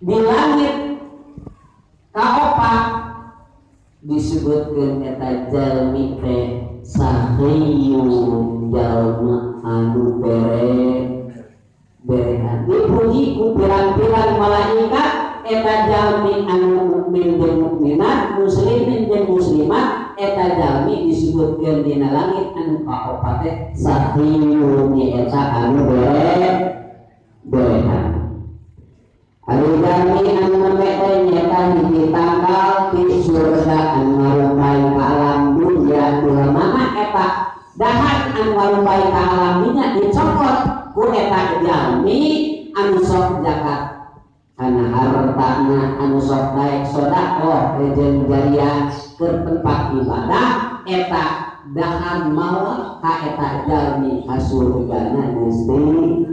di langit kaopat disebutkeun eta jalmi teh sahiyun jalma anu berehan dipuji ku pirang-pirang malaikat eta jalmi anu mukmin jeung mukminat muslimin jeung muslimat eta jalmi disebutkeun dina langit anu kaopat teh sahiyun eta anu berehan. Ari jalmi anu mete nyata hiji tanggal di surga anu ngarumpai ka alam dunya kumaha eta dahan anu ngarumpai ka alam dunya dicokot ku eta jalmi anu sok zakat kana hartana anu sok daek sedekah jeung jariah keur tempat ibadah eta dahan mawa ka eta jalmi kasurgana Gusti